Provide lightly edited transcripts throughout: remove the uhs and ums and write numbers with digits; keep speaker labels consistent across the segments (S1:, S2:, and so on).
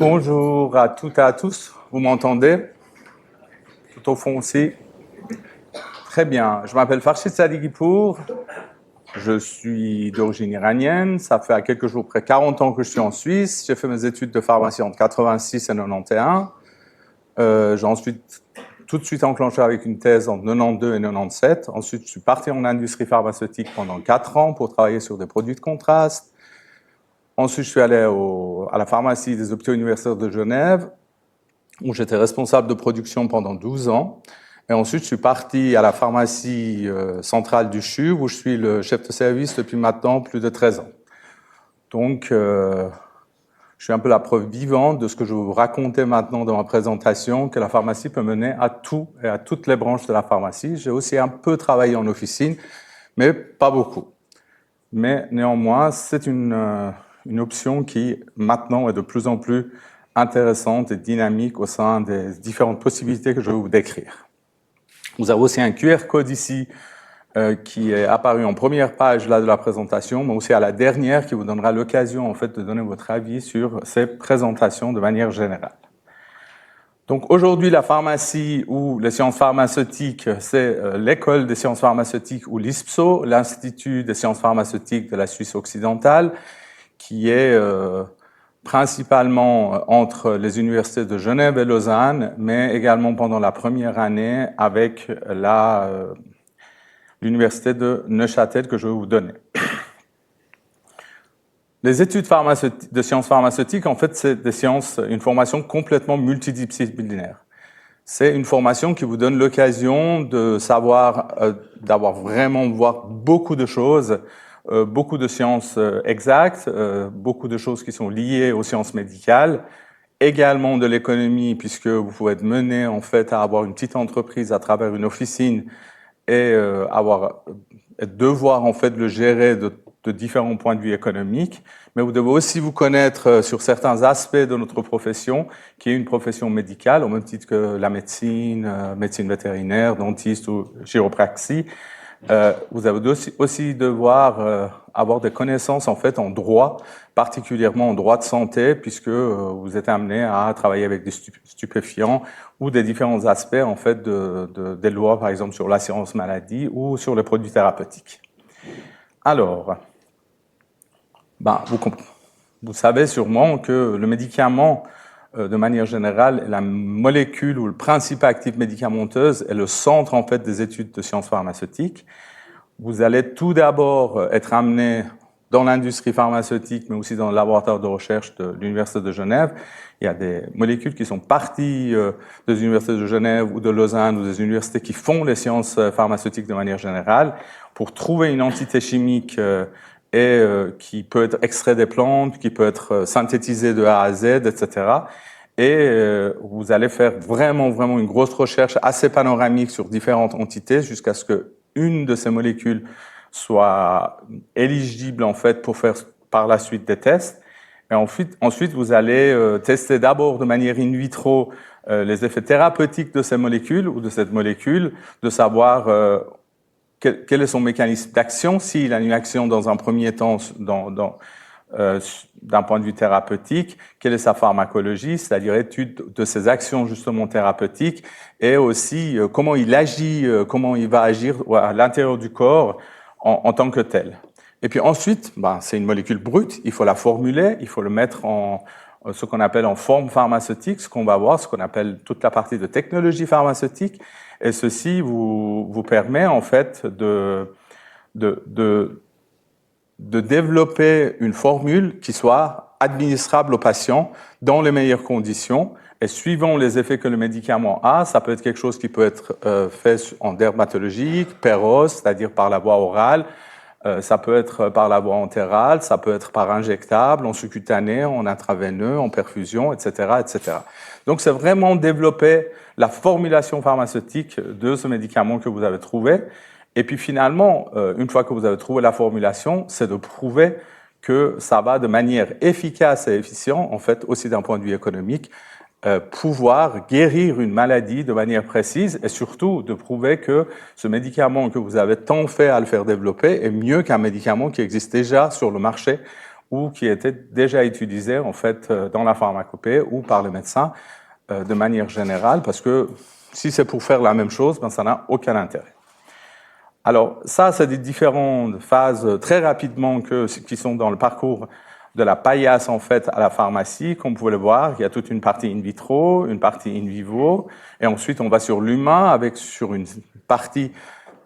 S1: Bonjour à toutes et à tous, vous m'entendez? Tout au fond aussi. Très bien, je m'appelle Farshid Sadigipour, je suis d'origine iranienne, ça fait à quelques jours près 40 ans que je suis en Suisse, j'ai fait mes études de pharmacie entre 86 et 91, j'ai ensuite tout de suite enclenché avec une thèse entre 92 et 97, ensuite je suis parti en industrie pharmaceutique pendant 4 ans pour travailler sur des produits de contraste. Ensuite, je suis allé à la pharmacie des hôpitaux universitaires de Genève, où j'étais responsable de production pendant 12 ans. Et ensuite, je suis parti à la pharmacie centrale du CHUV, où je suis le chef de service depuis maintenant plus de 13 ans. Donc, je suis un peu la preuve vivante de ce que je vais vous raconter maintenant dans ma présentation, que la pharmacie peut mener à tout et à toutes les branches de la pharmacie. J'ai aussi un peu travaillé en officine, mais pas beaucoup. Mais néanmoins, c'est une option qui, maintenant, est de plus en plus intéressante et dynamique au sein des différentes possibilités que je vais vous décrire. Vous avez aussi un QR code ici qui est apparu en première page là, de la présentation, mais aussi à la dernière qui vous donnera l'occasion en fait, de donner votre avis sur ces présentations de manière générale. Donc aujourd'hui, la pharmacie ou les sciences pharmaceutiques, c'est l'école des sciences pharmaceutiques ou l'ISPSO, l'Institut des sciences pharmaceutiques de la Suisse occidentale, qui est principalement entre les universités de Genève et Lausanne, mais également pendant la première année avec l'université de Neuchâtel que je vais vous donner. Les études de sciences pharmaceutiques, en fait, c'est une formation complètement multidisciplinaire. C'est une formation qui vous donne l'occasion de savoir, d'avoir vraiment voir beaucoup de choses, beaucoup de sciences exactes, beaucoup de choses qui sont liées aux sciences médicales, également de l'économie, puisque vous pouvez être mené en fait à avoir une petite entreprise à travers une officine et devoir en fait le gérer de différents points de vue économiques, mais vous devez aussi vous connaître sur certains aspects de notre profession, qui est une profession médicale, au même titre que la médecine, médecine vétérinaire, dentiste ou chiropraxie. Vous allez aussi devoir avoir des connaissances en fait en droit, particulièrement en droit de santé, puisque vous êtes amené à travailler avec des stupéfiants ou des différents aspects en fait des lois, par exemple sur l'assurance maladie ou sur les produits thérapeutiques. Alors, vous savez sûrement que le médicament, de manière générale, la molécule ou le principe actif médicamenteuse est le centre en fait des études de sciences pharmaceutiques. Vous allez tout d'abord être amené dans l'industrie pharmaceutique, mais aussi dans le laboratoire de recherche de l'Université de Genève. Il y a des molécules qui sont parties des universités de Genève ou de Lausanne ou des universités qui font les sciences pharmaceutiques de manière générale pour trouver une entité chimique qui peut être extrait des plantes, qui peut être synthétisée de A à Z, etc. Et vous allez faire vraiment une grosse recherche assez panoramique sur différentes entités jusqu'à ce que une de ces molécules soit éligible en fait pour faire par la suite des tests. Et ensuite vous allez tester d'abord de manière in vitro les effets thérapeutiques de ces molécules ou de cette molécule, de savoir quel est son mécanisme d'action, s'il a une action dans un premier temps d'un point de vue thérapeutique, quelle est sa pharmacologie, c'est-à-dire étude de ses actions justement thérapeutiques, et aussi comment il agit, comment il va agir à l'intérieur du corps en tant que tel. Et puis ensuite, c'est une molécule brute, il faut la formuler, il faut le mettre en ce qu'on appelle en forme pharmaceutique, ce qu'on va voir, ce qu'on appelle toute la partie de technologie pharmaceutique, et ceci vous permet en fait de développer une formule qui soit administrable au patient dans les meilleures conditions. Et suivant les effets que le médicament a, ça peut être quelque chose qui peut être fait en dermatologie, péros, c'est-à-dire par la voie orale, ça peut être par la voie entérale, ça peut être par injectable, en sous-cutané, en intraveineux, en perfusion, etc., etc. Donc c'est vraiment développer la formulation pharmaceutique de ce médicament que vous avez trouvé. Et puis finalement, une fois que vous avez trouvé la formulation, c'est de prouver que ça va de manière efficace et efficiente, en fait, aussi d'un point de vue économique, pouvoir guérir une maladie de manière précise et surtout de prouver que ce médicament que vous avez tant fait à le faire développer est mieux qu'un médicament qui existe déjà sur le marché ou qui étaient déjà utilisés en fait dans la pharmacopée ou par le médecin de manière générale, parce que si c'est pour faire la même chose, ben, ça n'a aucun intérêt. Alors ça, c'est des différentes phases très rapidement qui sont dans le parcours de la paillasse en fait à la pharmacie. Comme vous pouvez le voir, il y a toute une partie in vitro, une partie in vivo, et ensuite on va sur l'humain sur une partie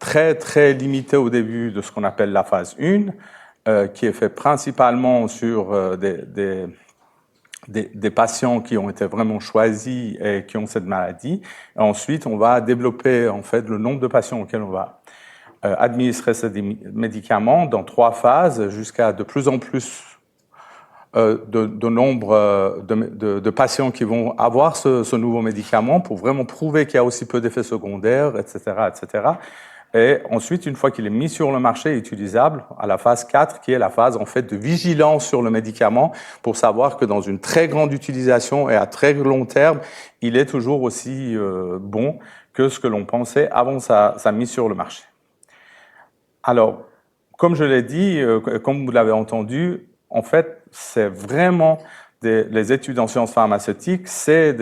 S1: très très limitée au début de ce qu'on appelle la phase 1, qui est fait principalement sur des patients qui ont été vraiment choisis et qui ont cette maladie. Et ensuite, on va développer en fait le nombre de patients auxquels on va administrer ces médicaments dans 3 phases jusqu'à de plus en plus de nombre de patients qui vont avoir ce nouveau médicament pour vraiment prouver qu'il y a aussi peu d'effets secondaires, etc., etc. Et ensuite, une fois qu'il est mis sur le marché et utilisable, à la phase 4, qui est la phase en fait de vigilance sur le médicament, pour savoir que dans une très grande utilisation et à très long terme, il est toujours aussi bon que ce que l'on pensait avant sa mise sur le marché. Alors, comme je l'ai dit, comme vous l'avez entendu, en fait, c'est vraiment les études en sciences pharmaceutiques, c'est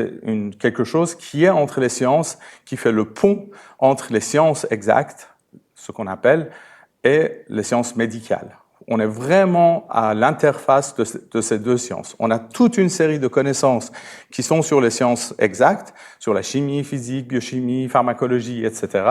S1: quelque chose qui est entre les sciences, qui fait le pont entre les sciences exactes, ce qu'on appelle, et les sciences médicales. On est vraiment à l'interface de ces deux sciences. On a toute une série de connaissances qui sont sur les sciences exactes, sur la chimie, physique, biochimie, pharmacologie, etc.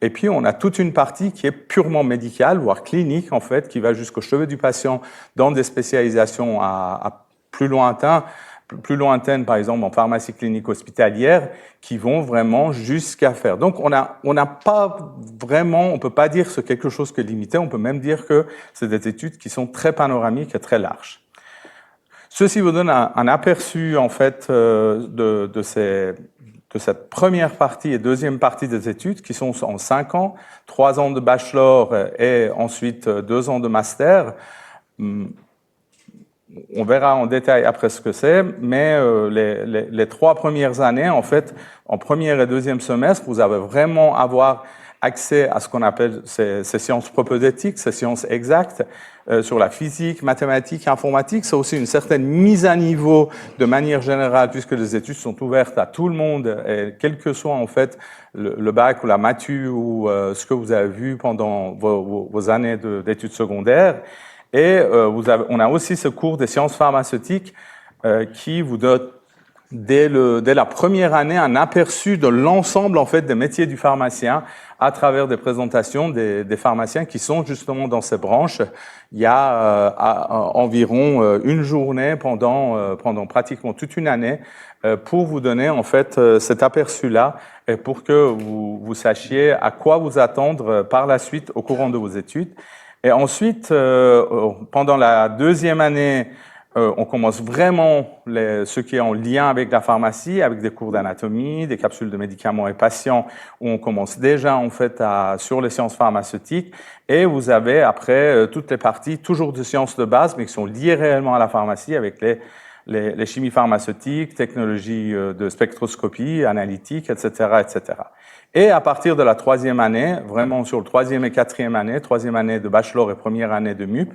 S1: Et puis, on a toute une partie qui est purement médicale, voire clinique, en fait, qui va jusqu'au chevet du patient dans des spécialisations à plus lointaines, par exemple, en pharmacie clinique hospitalière, qui vont vraiment jusqu'à faire. Donc, on n'a pas vraiment, on peut pas dire que c'est quelque chose qui est limité, on peut même dire que c'est des études qui sont très panoramiques et très larges. Ceci vous donne un aperçu, en fait, de cette première partie et deuxième partie des études, qui sont en 5 ans, 3 ans de bachelor et ensuite 2 ans de master. On verra en détail après ce que c'est, mais les 3 premières années, en fait, en première et deuxième semestre, vous allez vraiment avoir accès à ce qu'on appelle ces sciences propédeutiques, ces sciences exactes, sur la physique, mathématiques, informatique. C'est aussi une certaine mise à niveau de manière générale, puisque les études sont ouvertes à tout le monde, et quel que soit en fait le bac ou la matu ou ce que vous avez vu pendant vos années d'études secondaires. Et on a aussi ce cours des sciences pharmaceutiques qui vous donne dès la première année un aperçu de l'ensemble en fait des métiers du pharmacien à travers des présentations des pharmaciens qui sont justement dans ces branches. Il y a environ une journée pendant pratiquement toute une année pour vous donner en fait cet aperçu-là et pour que vous sachiez à quoi vous attendre par la suite au courant de vos études. Et ensuite, pendant la deuxième année, on commence vraiment ce qui est en lien avec la pharmacie, avec des cours d'anatomie, des capsules de médicaments et patients, où on commence déjà en fait sur les sciences pharmaceutiques. Et vous avez après toutes les parties, toujours de sciences de base, mais qui sont liées réellement à la pharmacie, avec les chimies pharmaceutiques, technologies de spectroscopie, analytique, etc., etc. Et à partir de la 3e année, vraiment sur le 3e et 4e année, 3e année de bachelor et 1re année de MUP,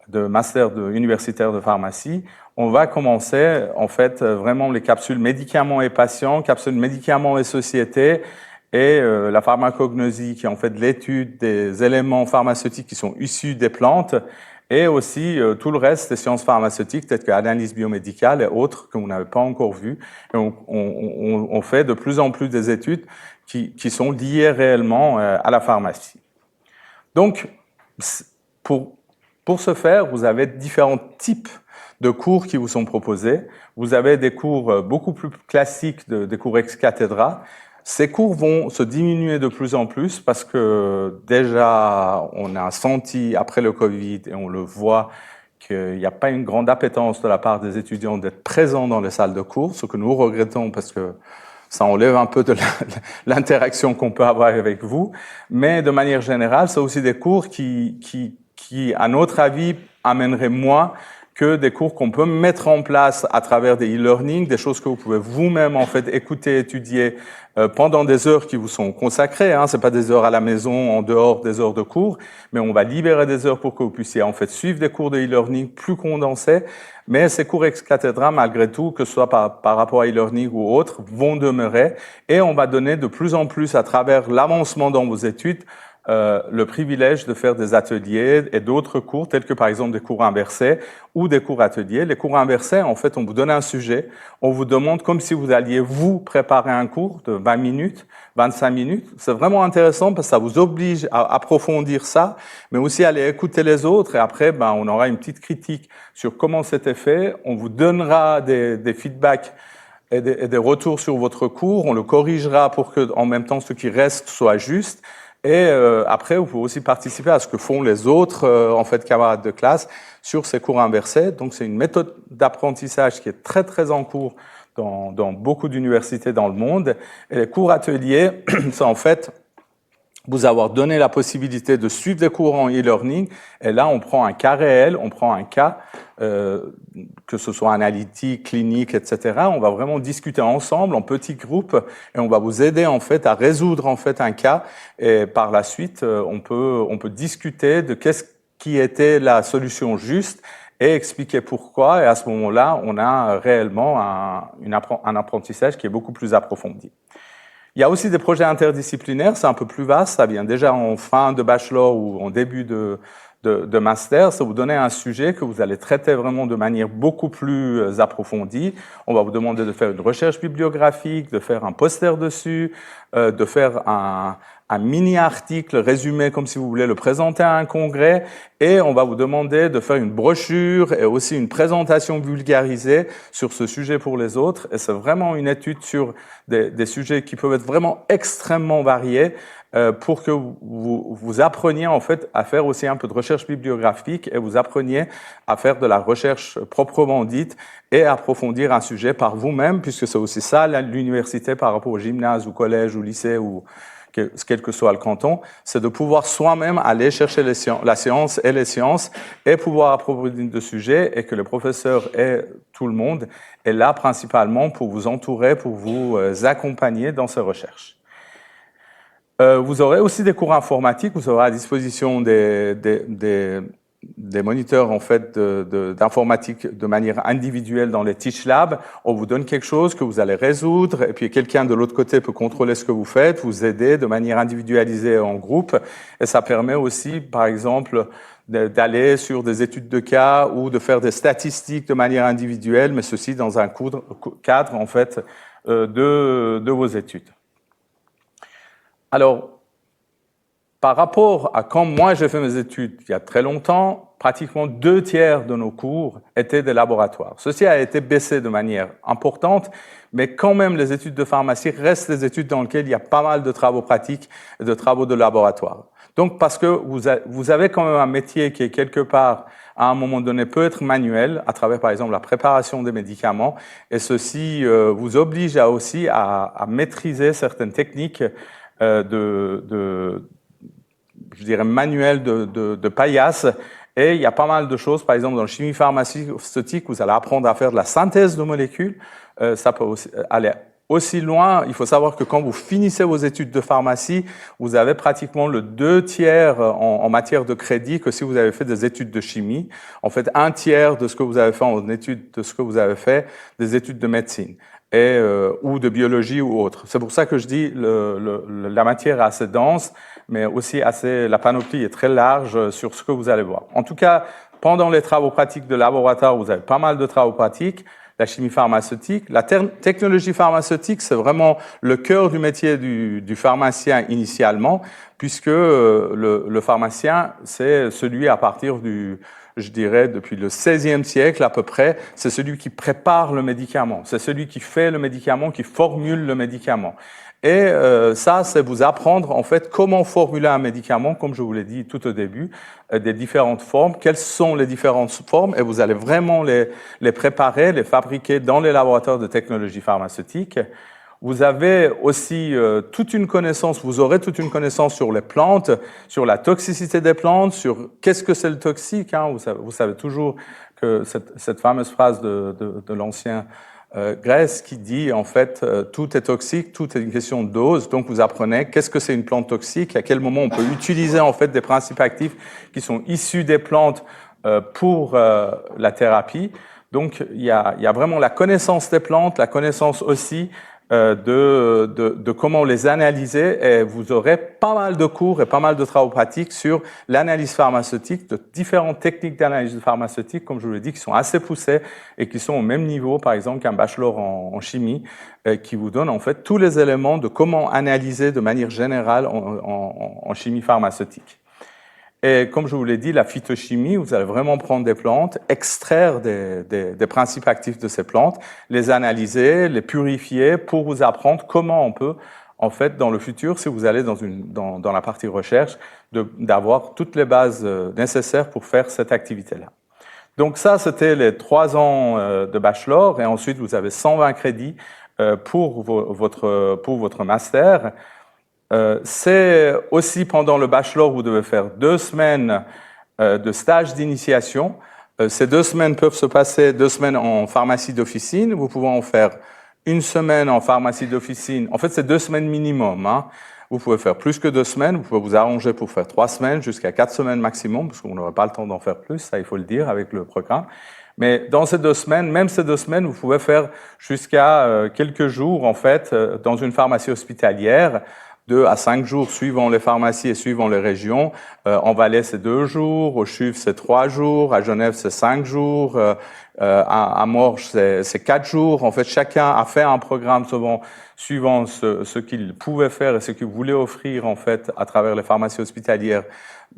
S1: de master universitaire de pharmacie, on va commencer en fait vraiment les capsules médicaments et patients, capsules médicaments et sociétés, et la pharmacognosie qui est en fait l'étude des éléments pharmaceutiques qui sont issus des plantes, et aussi tout le reste des sciences pharmaceutiques, telles que l'analyse biomédicale et autres que vous n'avez pas encore vues. Et on fait de plus en plus des études qui sont liées réellement à la pharmacie. Donc, pour ce faire, vous avez différents types de cours qui vous sont proposés. Vous avez des cours beaucoup plus classiques, des cours ex cathedra. Ces cours vont se diminuer de plus en plus parce que déjà, on a senti après le Covid, et on le voit, qu'il n'y a pas une grande appétence de la part des étudiants d'être présents dans les salles de cours, ce que nous regrettons parce que ça enlève un peu de l'interaction qu'on peut avoir avec vous. Mais de manière générale, c'est aussi des cours qui, à notre avis, amèneraient moins que des cours qu'on peut mettre en place à travers des e-learning, des choses que vous pouvez vous-même en fait écouter, étudier pendant des heures qui vous sont consacrées. Hein. C'est pas des heures à la maison, en dehors des heures de cours, mais on va libérer des heures pour que vous puissiez en fait suivre des cours de e-learning plus condensés. Mais ces cours ex cathedra, malgré tout, que ce soit par rapport à e-learning ou autre, vont demeurer et on va donner de plus en plus à travers l'avancement dans vos études le privilège de faire des ateliers et d'autres cours, tels que par exemple des cours inversés ou des cours ateliers. Les cours inversés, en fait, on vous donne un sujet, on vous demande comme si vous alliez vous préparer un cours de 20 minutes, 25 minutes. C'est vraiment intéressant parce que ça vous oblige à approfondir ça, mais aussi à aller écouter les autres et après, on aura une petite critique sur comment c'était fait. On vous donnera des feedbacks et des retours sur votre cours. On le corrigera pour que, en même temps, ce qui reste soit juste. Et après, vous pouvez aussi participer à ce que font les autres, en fait, camarades de classe sur ces cours inversés. Donc, c'est une méthode d'apprentissage qui est très, très en cours dans beaucoup d'universités dans le monde. Et les cours ateliers, c'est en fait vous avoir donné la possibilité de suivre des cours en e-learning. Et là, on prend un cas réel, on prend un cas, que ce soit analytique, clinique, etc. On va vraiment discuter ensemble en petits groupes et on va vous aider en fait à résoudre en fait un cas. Et par la suite, on peut discuter de qu'est-ce qui était la solution juste et expliquer pourquoi. Et à ce moment-là, on a réellement un apprentissage qui est beaucoup plus approfondi. Il y a aussi des projets interdisciplinaires, c'est un peu plus vaste, ça vient déjà en fin de bachelor ou en début de master, ça vous donne un sujet que vous allez traiter vraiment de manière beaucoup plus approfondie. On va vous demander de faire une recherche bibliographique, de faire un poster dessus, de faire un mini-article résumé comme si vous voulez le présenter à un congrès et on va vous demander de faire une brochure et aussi une présentation vulgarisée sur ce sujet pour les autres. Et c'est vraiment une étude sur des sujets qui peuvent être vraiment extrêmement variés pour que vous appreniez en fait à faire aussi un peu de recherche bibliographique et vous appreniez à faire de la recherche proprement dite et approfondir un sujet par vous-même puisque c'est aussi ça l'université par rapport au gymnase ou collège ou lycée ou quel que soit le canton, c'est de pouvoir soi-même aller chercher la science et les sciences et pouvoir approfondir de sujets et que le professeur et tout le monde est là principalement pour vous entourer, pour vous accompagner dans ces recherches. Vous aurez aussi des cours informatiques, vous aurez à disposition des moniteurs en fait d'informatique de manière individuelle dans les Teach Labs. On vous donne quelque chose que vous allez résoudre et puis quelqu'un de l'autre côté peut contrôler ce que vous faites, vous aider de manière individualisée en groupe et ça permet aussi par exemple d'aller sur des études de cas ou de faire des statistiques de manière individuelle mais ceci dans un cadre en fait de vos études. Alors, par rapport à quand moi j'ai fait mes études il y a très longtemps, pratiquement 2/3 de nos cours étaient des laboratoires. Ceci a été baissé de manière importante, mais quand même les études de pharmacie restent des études dans lesquelles il y a pas mal de travaux pratiques et de travaux de laboratoire. Donc parce que vous avez quand même un métier qui est quelque part à un moment donné peut être manuel à travers par exemple la préparation des médicaments et ceci vous oblige aussi à maîtriser certaines techniques je dirais manuel de paillasse et il y a pas mal de choses, par exemple dans la chimie pharmaceutique, vous allez apprendre à faire de la synthèse de molécules, ça peut aussi aller aussi loin. Il faut savoir que quand vous finissez vos études de pharmacie, vous avez pratiquement le 2/3 en matière de crédit que si vous avez fait des études de chimie. En fait, 1/3 de ce que vous avez fait en études, de ce que vous avez fait des études de médecine. Ou de biologie ou autre. C'est pour ça que je dis la matière est assez dense, mais aussi la panoplie est très large sur ce que vous allez voir. En tout cas, pendant les travaux pratiques de laboratoire, vous avez pas mal de travaux pratiques. La chimie pharmaceutique, la technologie pharmaceutique, c'est vraiment le cœur du métier du pharmacien initialement, puisque le pharmacien, c'est celui à partir je dirais, depuis le XVIe siècle à peu près, c'est celui qui prépare le médicament, c'est celui qui fait le médicament, qui formule le médicament. Et ça, c'est vous apprendre en fait comment formuler un médicament, comme je vous l'ai dit tout au début, des différentes formes, quelles sont les différentes formes, et vous allez vraiment les préparer, les fabriquer dans les laboratoires de technologie pharmaceutique. Vous avez aussi toute une connaissance, vous aurez toute une connaissance sur les plantes, sur la toxicité des plantes, sur qu'est-ce que c'est le toxique. Hein. Vous savez toujours que cette fameuse phrase de l'ancien Grèce qui dit en fait tout est toxique, tout est une question de dose. Donc vous apprenez qu'est-ce que c'est une plante toxique, à quel moment on peut utiliser en fait des principes actifs qui sont issus des plantes pour la thérapie. Donc il y a vraiment la connaissance des plantes, la connaissance aussi de comment les analyser, et vous aurez pas mal de cours et pas mal de travaux pratiques sur l'analyse pharmaceutique, de différentes techniques d'analyse pharmaceutique, comme je vous l'ai dit, qui sont assez poussées et qui sont au même niveau, par exemple, qu'un bachelor en chimie, qui vous donne en fait tous les éléments de comment analyser de manière générale en chimie pharmaceutique. Et comme je vous l'ai dit, la phytochimie, vous allez vraiment prendre des plantes, extraire des principes actifs de ces plantes, les analyser, les purifier pour vous apprendre comment on peut, en fait, dans le futur, si vous allez dans la partie recherche, d'avoir toutes les bases nécessaires pour faire cette activité-là. Donc ça, c'était les 3 ans de bachelor, et ensuite vous avez 120 crédits pour votre master. C'est aussi pendant le bachelor, vous devez faire 2 semaines de stage d'initiation. Ces 2 semaines peuvent se passer 2 semaines en pharmacie d'officine. Vous pouvez en faire 1 semaine en pharmacie d'officine. En fait, c'est 2 semaines minimum. Hein. Vous pouvez faire plus que 2 semaines. Vous pouvez vous arranger pour faire 3 semaines, jusqu'à 4 semaines maximum, parce qu'on n'aura pas le temps d'en faire plus, ça il faut le dire avec le programme. Mais dans ces 2 semaines, même ces 2 semaines, vous pouvez faire jusqu'à quelques jours, en fait, dans une pharmacie hospitalière, 2 à 5 jours, suivant les pharmacies et suivant les régions. En Valais, c'est 2 jours. Au CHUV, c'est 3 jours. À Genève, c'est 5 jours. À Morges, c'est 4 jours. En fait, chacun a fait un programme suivant ce qu'il pouvait faire et ce qu'il voulait offrir, en fait, à travers les pharmacies hospitalières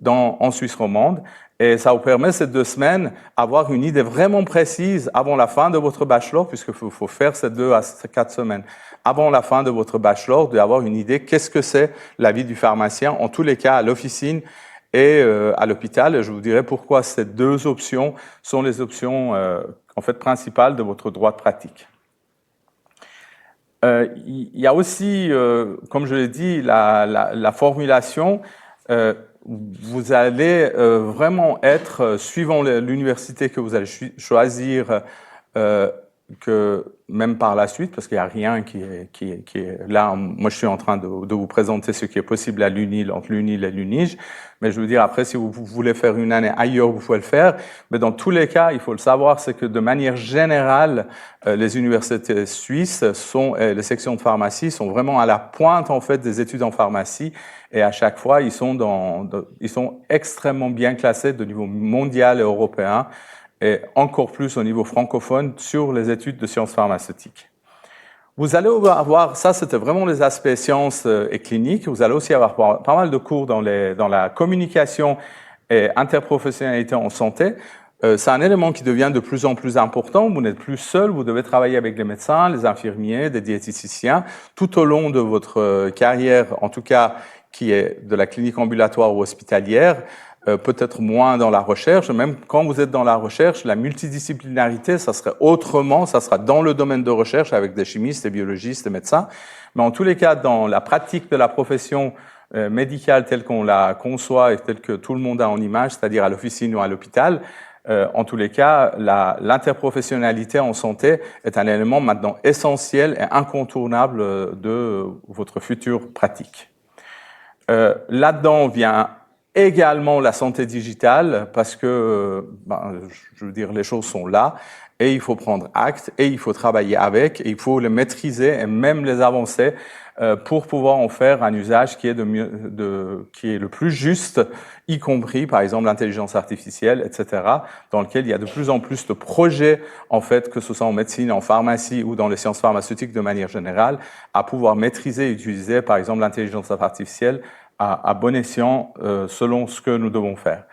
S1: en Suisse romande. Et ça vous permet, ces 2 semaines, d'avoir une idée vraiment précise avant la fin de votre bachelor, puisqu'il faut faire ces 2 à 4 semaines avant la fin de votre bachelor, d'avoir une idée qu'est-ce que c'est la vie du pharmacien, en tous les cas à l'officine et à l'hôpital. Et je vous dirai pourquoi ces 2 options sont les options en fait principales de votre droit de pratique. Il y a aussi, comme je l'ai dit, la formulation. Vous allez vraiment être, suivant l'université que vous allez choisir, que même par la suite, parce qu'il n'y a rien qui est là. Moi, je suis en train de vous présenter ce qui est possible à l'UNIL, entre l'UNIL et l'UNIGE. Mais je veux dire, après, si vous voulez faire une année ailleurs, vous pouvez le faire. Mais dans tous les cas, il faut le savoir, c'est que de manière générale, les universités suisses les sections de pharmacie sont vraiment à la pointe, en fait, des études en pharmacie. Et à chaque fois, ils sont extrêmement bien classés de niveau mondial et européen, et encore plus au niveau francophone sur les études de sciences pharmaceutiques. Vous allez avoir, ça c'était vraiment les aspects sciences et cliniques, vous allez aussi avoir pas mal de cours dans la communication et interprofessionnalité en santé. C'est un élément qui devient de plus en plus important. Vous n'êtes plus seul, vous devez travailler avec les médecins, les infirmiers, des diététiciens, tout au long de votre carrière, en tout cas qui est de la clinique ambulatoire ou hospitalière, peut-être moins dans la recherche. Même quand vous êtes dans la recherche, la multidisciplinarité, ça serait autrement, ça sera dans le domaine de recherche avec des chimistes, des biologistes, des médecins. Mais en tous les cas, dans la pratique de la profession médicale telle qu'on la conçoit et telle que tout le monde a en image, c'est-à-dire à l'officine ou à l'hôpital, en tous les cas, l'interprofessionnalité en santé est un élément maintenant essentiel et incontournable de votre future pratique. Là-dedans vient également la santé digitale, parce que, je veux dire, les choses sont là, et il faut prendre acte, et il faut travailler avec, et il faut les maîtriser, et même les avancer, pour pouvoir en faire un usage qui est le plus juste, y compris, par exemple, l'intelligence artificielle, etc., dans lequel il y a de plus en plus de projets, en fait, que ce soit en médecine, en pharmacie ou dans les sciences pharmaceutiques de manière générale, à pouvoir maîtriser et utiliser, par exemple, l'intelligence artificielle à bon escient selon ce que nous devons faire.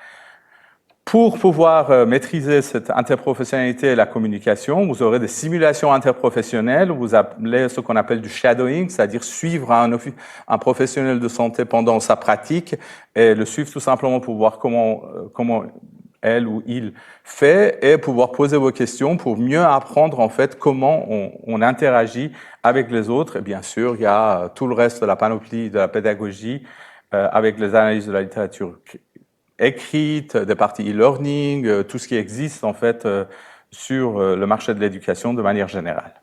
S1: Pour pouvoir maîtriser cette interprofessionnalité et la communication, vous aurez des simulations interprofessionnelles, vous avez ce qu'on appelle du shadowing, c'est-à-dire suivre un professionnel de santé pendant sa pratique et le suivre tout simplement pour voir comment elle ou il fait et pouvoir poser vos questions pour mieux apprendre en fait comment on interagit avec les autres. Et bien sûr, il y a tout le reste de la panoplie de la pédagogie avec les analyses de la littérature écrites, des parties e-learning, tout ce qui existe en fait sur le marché de l'éducation de manière générale.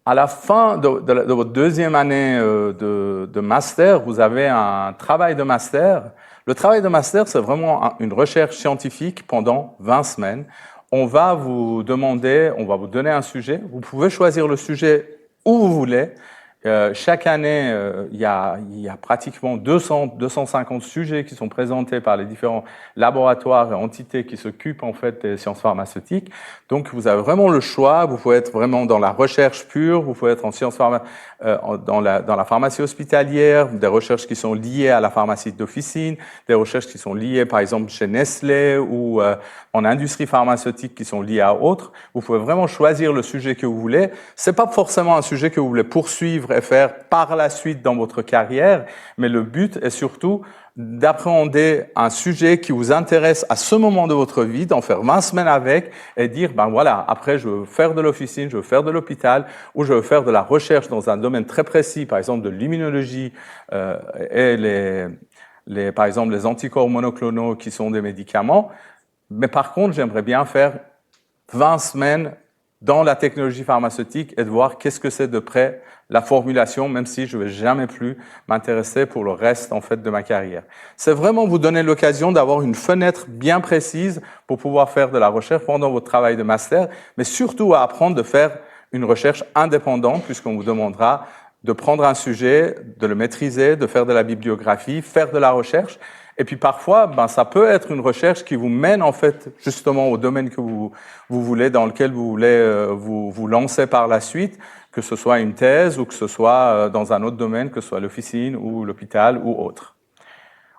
S1: À la fin de votre deuxième année de master, vous avez un travail de master. Le travail de master, c'est vraiment une recherche scientifique pendant 20 semaines. On va vous donner un sujet. Vous pouvez choisir le sujet où vous voulez. Chaque année, il y a pratiquement 250 sujets qui sont présentés par les différents laboratoires et entités qui s'occupent en fait des sciences pharmaceutiques. Donc, vous avez vraiment le choix. Vous pouvez être vraiment dans la recherche pure, vous pouvez être en sciences dans la pharmacie hospitalière, des recherches qui sont liées à la pharmacie d'officine, des recherches qui sont liées, par exemple, chez Nestlé ou en industrie pharmaceutique qui sont liées à autres. Vous pouvez vraiment choisir le sujet que vous voulez. C'est pas forcément un sujet que vous voulez poursuivre et faire par la suite dans votre carrière, mais le but est surtout d'appréhender un sujet qui vous intéresse à ce moment de votre vie, d'en faire 20 semaines avec et dire, ben voilà, après je veux faire de l'officine, je veux faire de l'hôpital ou je veux faire de la recherche dans un domaine très précis, par exemple de l'immunologie et par exemple les anticorps monoclonaux qui sont des médicaments. Mais par contre, j'aimerais bien faire 20 semaines dans la technologie pharmaceutique et de voir qu'est-ce que c'est de près la formulation, même si je ne vais jamais plus m'intéresser pour le reste en fait de ma carrière. C'est vraiment vous donner l'occasion d'avoir une fenêtre bien précise pour pouvoir faire de la recherche pendant votre travail de master, mais surtout à apprendre de faire une recherche indépendante, puisqu'on vous demandera de prendre un sujet, de le maîtriser, de faire de la bibliographie, faire de la recherche. Et puis parfois, ça peut être une recherche qui vous mène en fait justement au domaine que vous voulez, dans lequel vous voulez vous lancer par la suite, que ce soit une thèse ou que ce soit dans un autre domaine, que ce soit l'officine ou l'hôpital ou autre.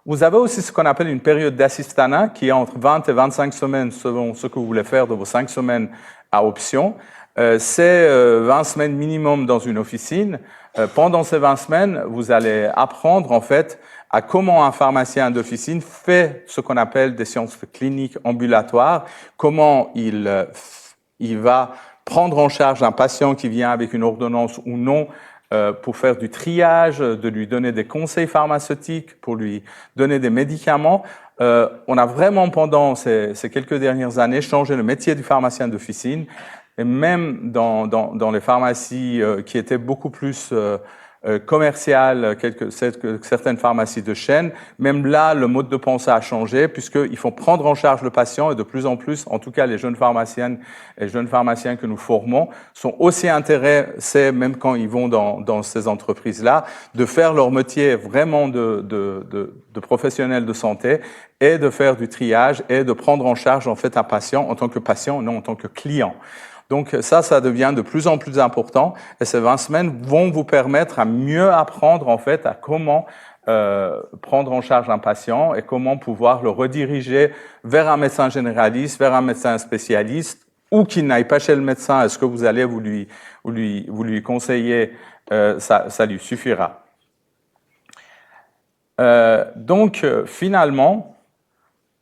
S1: Vous avez aussi ce qu'on appelle une période d'assistanat qui est entre 20 et 25 semaines selon ce que vous voulez faire de vos 5 semaines à option. C'est 20 semaines minimum dans une officine. Pendant ces 20 semaines, vous allez apprendre en fait à comment un pharmacien d'officine fait ce qu'on appelle des sciences cliniques ambulatoires, comment il va prendre en charge un patient qui vient avec une ordonnance ou non, pour faire du triage, de lui donner des conseils pharmaceutiques, pour lui donner des médicaments. On a vraiment, pendant ces quelques dernières années, changé le métier du pharmacien d'officine. Et même dans les pharmacies qui étaient beaucoup plus commerciales que certaines pharmacies de chaîne, même là, le mode de pensée a changé puisqu'il faut prendre en charge le patient et de plus en plus, en tout cas les jeunes pharmaciennes et jeunes pharmaciens que nous formons, sont aussi intéressés, même quand ils vont dans ces entreprises-là, de faire leur métier vraiment de professionnels de santé et de faire du triage et de prendre en charge en fait un patient en tant que patient, non en tant que client. Donc ça devient de plus en plus important et ces 20 semaines vont vous permettre à mieux apprendre en fait à comment prendre en charge un patient et comment pouvoir le rediriger vers un médecin généraliste, vers un médecin spécialiste ou qu'il n'aille pas chez le médecin. Est-ce que vous allez vous lui conseiller, ça lui suffira. Donc finalement,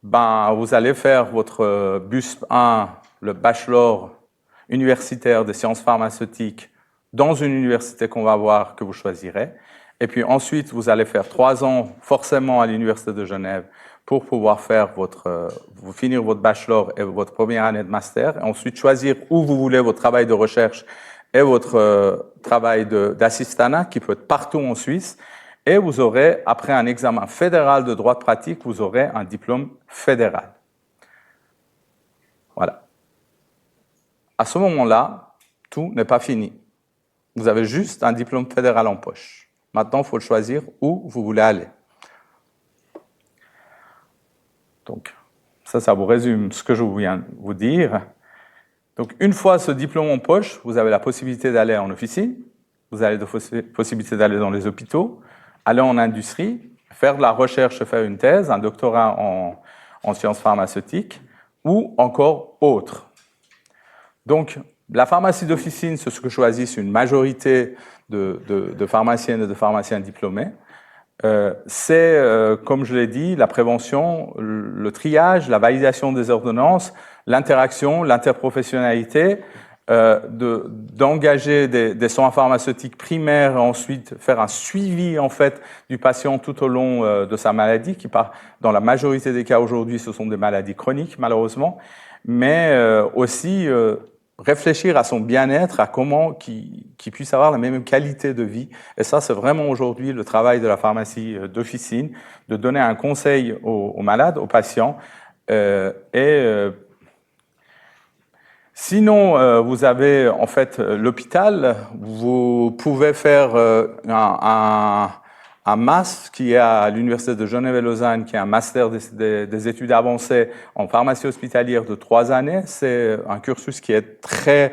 S1: vous allez faire votre BUSP 1, le bachelor universitaire des sciences pharmaceutiques dans une université qu'on va voir que vous choisirez. Et puis ensuite, vous allez faire 3 ans forcément à l'Université de Genève pour pouvoir faire finir votre bachelor et votre première année de master. Et ensuite, choisir où vous voulez votre travail de recherche et votre travail d'assistanat qui peut être partout en Suisse. Et vous aurez, après un examen fédéral de droit de pratique, vous aurez un diplôme fédéral. Voilà. À ce moment-là, tout n'est pas fini. Vous avez juste un diplôme fédéral en poche. Maintenant, il faut choisir où vous voulez aller. Donc, ça vous résume ce que je viens de vous dire. Donc, une fois ce diplôme en poche, vous avez la possibilité d'aller en officine, vous avez la possibilité d'aller dans les hôpitaux, aller en industrie, faire de la recherche, faire une thèse, un doctorat en sciences pharmaceutiques, ou encore autre. Donc, la pharmacie d'officine, c'est ce que choisissent une majorité de pharmaciennes et de pharmaciens diplômés. C'est, comme je l'ai dit, la prévention, le triage, la validation des ordonnances, l'interaction, l'interprofessionnalité, d'engager des soins pharmaceutiques primaires et ensuite faire un suivi en fait du patient tout au long de sa maladie, qui dans la majorité des cas aujourd'hui ce sont des maladies chroniques malheureusement, mais aussi réfléchir à son bien-être, à comment qu'il puisse avoir la même qualité de vie. Et ça, c'est vraiment aujourd'hui le travail de la pharmacie d'officine, de donner un conseil aux malades, aux patients. Sinon, vous avez en fait l'hôpital, vous pouvez faire un MAS qui est à l'Université de Genève et Lausanne, qui est un master des études avancées en pharmacie hospitalière de 3 années. C'est un cursus qui est très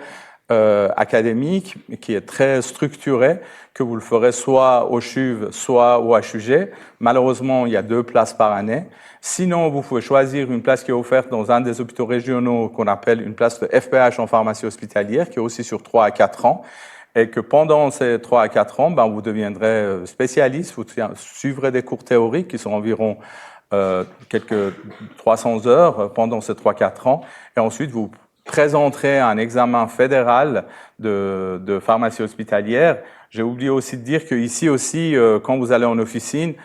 S1: académique, qui est très structuré, que vous le ferez soit au CHUV, soit au HUG. Malheureusement, il y a 2 places par année. Sinon, vous pouvez choisir une place qui est offerte dans un des hôpitaux régionaux qu'on appelle une place de FPH en pharmacie hospitalière, qui est aussi sur 3 à 4 ans. Et que pendant ces 3 à 4 ans, vous deviendrez spécialiste, vous suivrez des cours théoriques qui sont environ quelques 300 heures pendant ces 3-4 ans. Et ensuite, vous présenterez un examen fédéral de pharmacie hospitalière. J'ai oublié aussi de dire qu'ici aussi, quand vous allez en officine,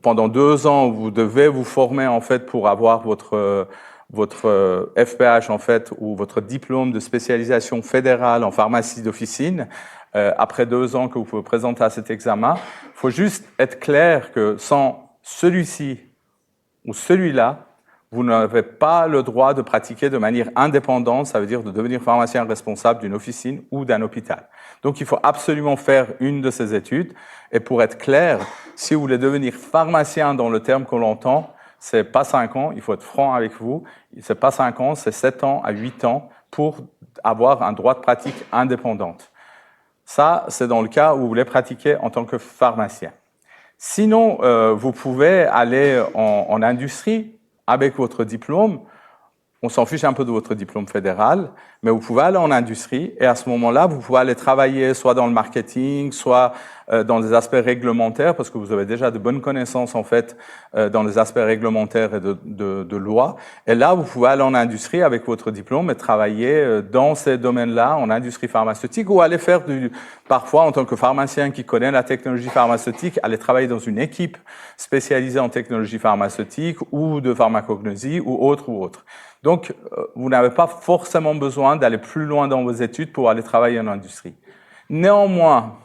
S1: pendant 2 ans, vous devez vous former en fait pour avoir votre FPH en fait, ou votre diplôme de spécialisation fédérale en pharmacie d'officine. Après 2 ans que vous pouvez présenter à cet examen, il faut juste être clair que sans celui-ci ou celui-là, vous n'avez pas le droit de pratiquer de manière indépendante, ça veut dire de devenir pharmacien responsable d'une officine ou d'un hôpital. Donc, il faut absolument faire une de ces études. Et pour être clair, si vous voulez devenir pharmacien dans le terme qu'on l'entend, c'est pas 5 ans, il faut être franc avec vous, c'est pas 5 ans, c'est 7 ans à 8 ans pour avoir un droit de pratique indépendante. Ça, c'est dans le cas où vous voulez pratiquer en tant que pharmacien. Sinon, vous pouvez aller en industrie avec votre diplôme. On s'en fiche un peu de votre diplôme fédéral, mais vous pouvez aller en industrie et à ce moment-là, vous pouvez aller travailler soit dans le marketing, soit dans les aspects réglementaires, parce que vous avez déjà de bonnes connaissances en fait dans les aspects réglementaires et de loi. Et là, vous pouvez aller en industrie avec votre diplôme et travailler dans ces domaines-là, en industrie pharmaceutique, ou aller faire parfois en tant que pharmacien qui connaît la technologie pharmaceutique, aller travailler dans une équipe spécialisée en technologie pharmaceutique ou de pharmacognosie ou autre. Donc, vous n'avez pas forcément besoin d'aller plus loin dans vos études pour aller travailler en industrie. Néanmoins,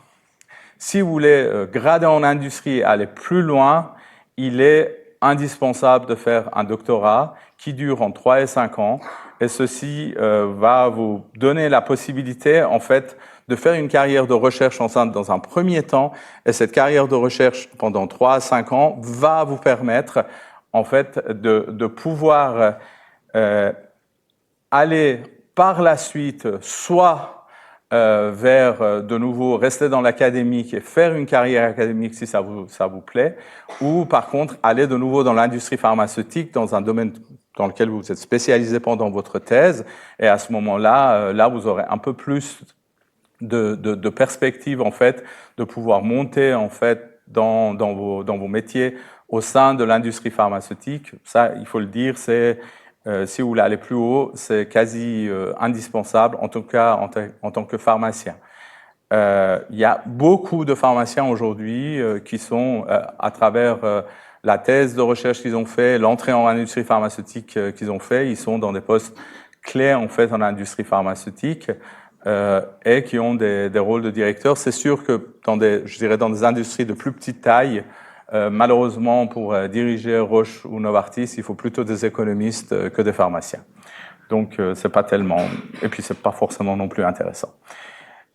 S1: si vous voulez grader en industrie et aller plus loin, il est indispensable de faire un doctorat qui dure entre 3 et 5 ans. Et ceci va vous donner la possibilité, en fait, de faire une carrière de recherche enceinte dans un premier temps. Et cette carrière de recherche pendant 3 à 5 ans va vous permettre, en fait, de pouvoir aller par la suite soit vers de nouveau rester dans l'académique et faire une carrière académique si ça vous plaît, ou par contre aller de nouveau dans l'industrie pharmaceutique, dans un domaine dans lequel vous êtes spécialisé pendant votre thèse, et à ce moment-là, là vous aurez un peu plus de perspectives en fait, de pouvoir monter en fait dans vos métiers au sein de l'industrie pharmaceutique. Ça, il faut le dire, c'est si vous voulez aller plus haut, c'est quasi indispensable, en tout cas en tant que pharmacien. Il y a beaucoup de pharmaciens aujourd'hui qui sont, à travers la thèse de recherche qu'ils ont fait, l'entrée en industrie pharmaceutique qu'ils ont fait, ils sont dans des postes clés en fait en industrie pharmaceutique et qui ont des rôles de directeur. C'est sûr que dans des industries de plus petite taille, malheureusement, pour diriger Roche ou Novartis, il faut plutôt des économistes que des pharmaciens. Donc, c'est pas tellement... Et puis, c'est pas forcément non plus intéressant.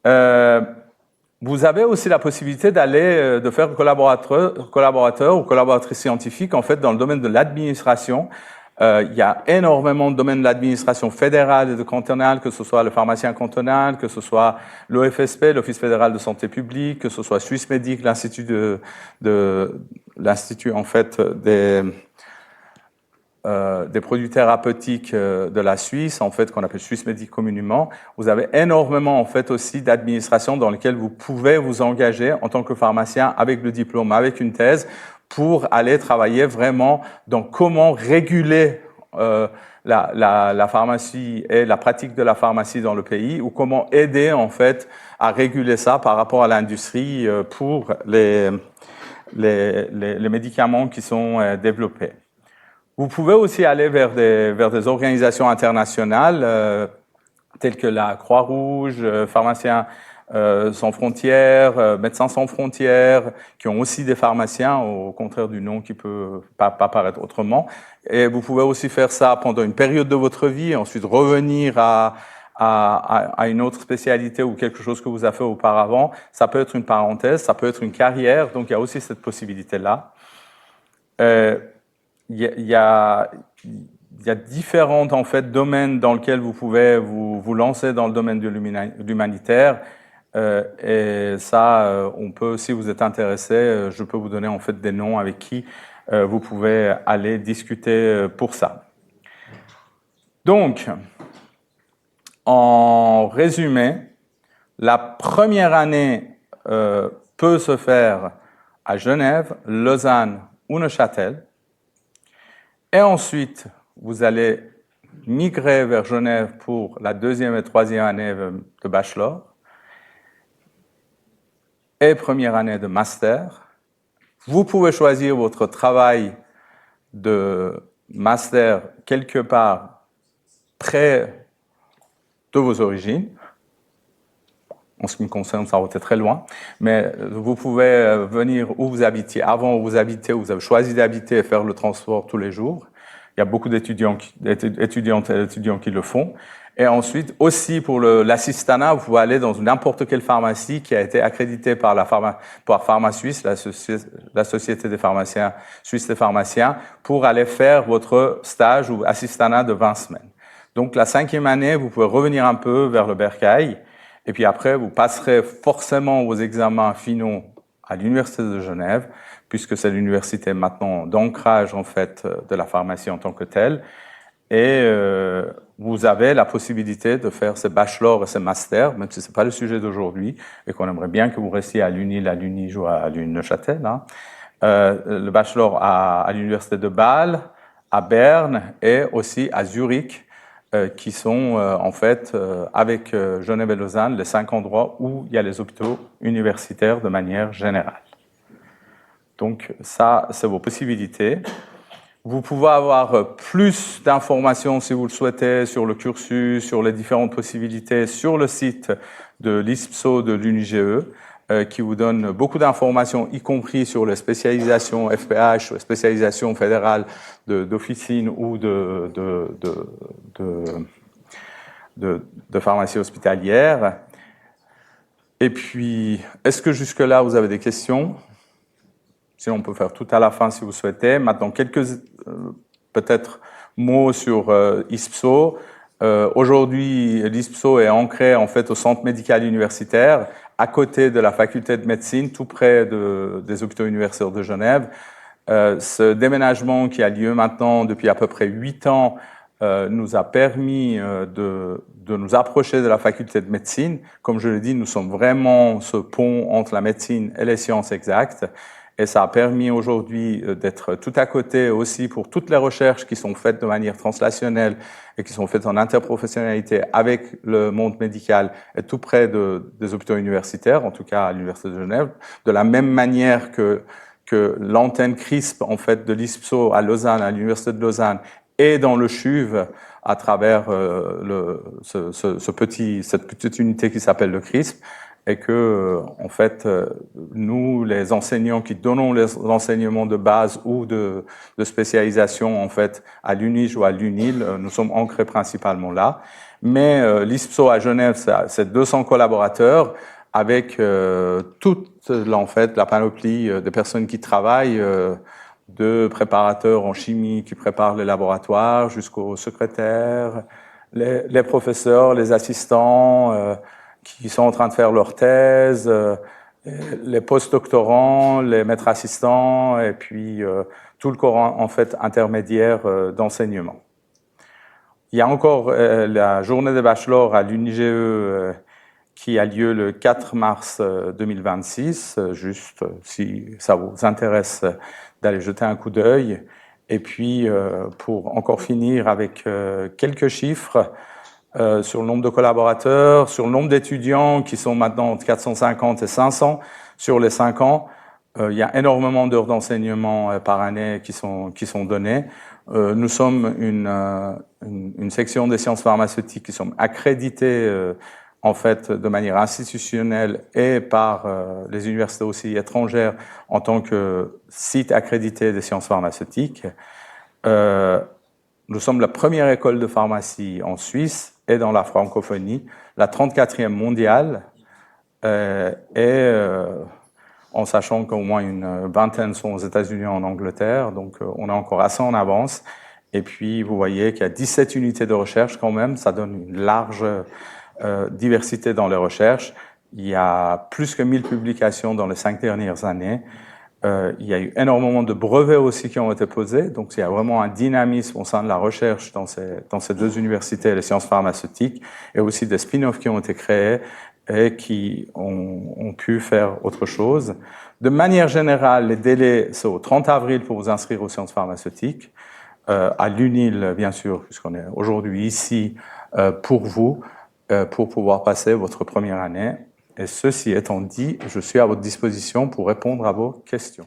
S1: Vous avez aussi la possibilité de faire collaborateur ou collaboratrice scientifique, en fait, dans le domaine de l'administration. Il y a énormément de domaines de l'administration fédérale et de cantonale, que ce soit le pharmacien cantonal, que ce soit l'OFSP, l'Office fédéral de santé publique, que ce soit Swissmedic, l'institut en fait des produits thérapeutiques de la Suisse, en fait qu'on appelle Swissmedic communément. Vous avez énormément en fait aussi d'administration dans lesquelles vous pouvez vous engager en tant que pharmacien avec le diplôme, avec une thèse, pour aller travailler vraiment dans comment réguler la pharmacie et la pratique de la pharmacie dans le pays, ou comment aider en fait à réguler ça par rapport à l'industrie pour les médicaments qui sont développés. Vous pouvez aussi aller vers des organisations internationales telles que la Croix-Rouge, Pharmaciens sans frontières, Médecins sans frontières, qui ont aussi des pharmaciens, au contraire du nom qui peut pas paraître autrement. Et vous pouvez aussi faire ça pendant une période de votre vie, et ensuite revenir à une autre spécialité ou quelque chose que vous avez fait auparavant. Ça peut être une parenthèse, ça peut être une carrière, donc il y a aussi cette possibilité-là. Il y a différents en fait, domaines dans lesquels vous pouvez vous lancer dans le domaine de l'humanitaire. Et ça, on peut, si vous êtes intéressé, je peux vous donner en fait des noms avec qui vous pouvez aller discuter pour ça. Donc, en résumé, la première année peut se faire à Genève, Lausanne ou Neuchâtel. Et ensuite, vous allez migrer vers Genève pour la deuxième et troisième année de bachelor et première année de master. Vous pouvez choisir votre travail de master quelque part près de vos origines. En ce qui me concerne, ça va être très loin. Mais vous pouvez venir où vous habitiez. Avant où vous habitez, vous avez choisi d'habiter et faire le transport tous les jours. Il y a beaucoup d'étudiants qui le font. Et ensuite, aussi pour l'assistanat, vous pouvez aller dans n'importe quelle pharmacie qui a été accréditée par Pharma Suisse, la Société des pharmaciens, Suisse des pharmaciens, pour aller faire votre stage ou assistanat de 20 semaines. Donc, la cinquième année, vous pouvez revenir un peu vers le bercail. Et puis après, vous passerez forcément vos examens finaux à l'Université de Genève, puisque c'est l'université maintenant d'ancrage, en fait, de la pharmacie en tant que telle. Et vous avez la possibilité de faire ces bachelors et ces masters, même si ce n'est pas le sujet d'aujourd'hui, et qu'on aimerait bien que vous restiez à l'UNIL ou à l'Université Neuchâtel. Le bachelor à l'Université de Bâle, à Berne et aussi à Zurich, qui sont en fait, avec Genève et Lausanne, les 5 endroits où il y a les hôpitaux universitaires de manière générale. Donc ça, c'est vos possibilités. Vous pouvez avoir plus d'informations, si vous le souhaitez, sur le cursus, sur les différentes possibilités, sur le site de l'ISPSO de l'UNIGE, qui vous donne beaucoup d'informations, y compris sur les spécialisations FPH, les spécialisations fédérales d'officine ou de pharmacie hospitalière. Et puis, est-ce que jusque-là, vous avez des questions ? Sinon, on peut faire tout à la fin si vous souhaitez. Maintenant, quelques peut-être mots sur ISPSO. Aujourd'hui, l'ISPSO est ancré en fait au centre médical universitaire, à côté de la faculté de médecine, tout près des hôpitaux universitaires de Genève. Ce déménagement qui a lieu maintenant depuis à peu près 8 ans nous a permis de nous approcher de la faculté de médecine. Comme je l'ai dit, nous sommes vraiment ce pont entre la médecine et les sciences exactes. Et ça a permis aujourd'hui d'être tout à côté aussi pour toutes les recherches qui sont faites de manière translationnelle et qui sont faites en interprofessionnalité avec le monde médical et tout près des hôpitaux universitaires, en tout cas à l'Université de Genève, de la même manière que l'antenne CRISP en fait, de l'ISPSO à Lausanne, à l'Université de Lausanne, et dans le CHUV à travers cette petite unité qui s'appelle le CRISP. Et que, en fait, nous, les enseignants qui donnons les enseignements de base ou de spécialisation, en fait, à l'UNIGE ou à l'UNIL, nous sommes ancrés principalement là. Mais l'ISPSO à Genève, c'est 200 collaborateurs avec toute, en fait, la panoplie des personnes qui travaillent, de préparateurs en chimie qui préparent les laboratoires jusqu'aux secrétaires, les professeurs, les assistants, qui sont en train de faire leur thèse, les postdoctorants, les maîtres assistants, et puis tout le corps en fait intermédiaire d'enseignement. Il y a encore la journée des bachelors à l'UNIGE qui a lieu le 4 mars 2026, juste si ça vous intéresse d'aller jeter un coup d'œil. Et puis, pour encore finir avec quelques chiffres sur le nombre de collaborateurs, sur le nombre d'étudiants qui sont maintenant entre 450 et 500 sur les 5 ans, il y a énormément d'heures d'enseignement par année qui sont données. Nous sommes une section des sciences pharmaceutiques qui sommes accrédités en fait de manière institutionnelle et par les universités aussi étrangères en tant que site accrédité des sciences pharmaceutiques. Nous sommes la première école de pharmacie en Suisse et dans la francophonie, la 34e mondiale, en sachant qu'au moins une vingtaine sont aux États-Unis et en Angleterre, donc on est encore assez en avance. Et puis, vous voyez qu'il y a 17 unités de recherche quand même, ça donne une large diversité dans les recherches. Il y a plus que 1000 publications dans les 5 dernières années. Il y a eu énormément de brevets aussi qui ont été posés, donc il y a vraiment un dynamisme au sein de la recherche dans ces deux universités, les sciences pharmaceutiques, et aussi des spin-offs qui ont été créés et qui ont pu faire autre chose. De manière générale, les délais sont au 30 avril pour vous inscrire aux sciences pharmaceutiques, à l'UNIL, bien sûr, puisqu'on est aujourd'hui ici pour vous, pour pouvoir passer votre première année. Et ceci étant dit, je suis à votre disposition pour répondre à vos questions.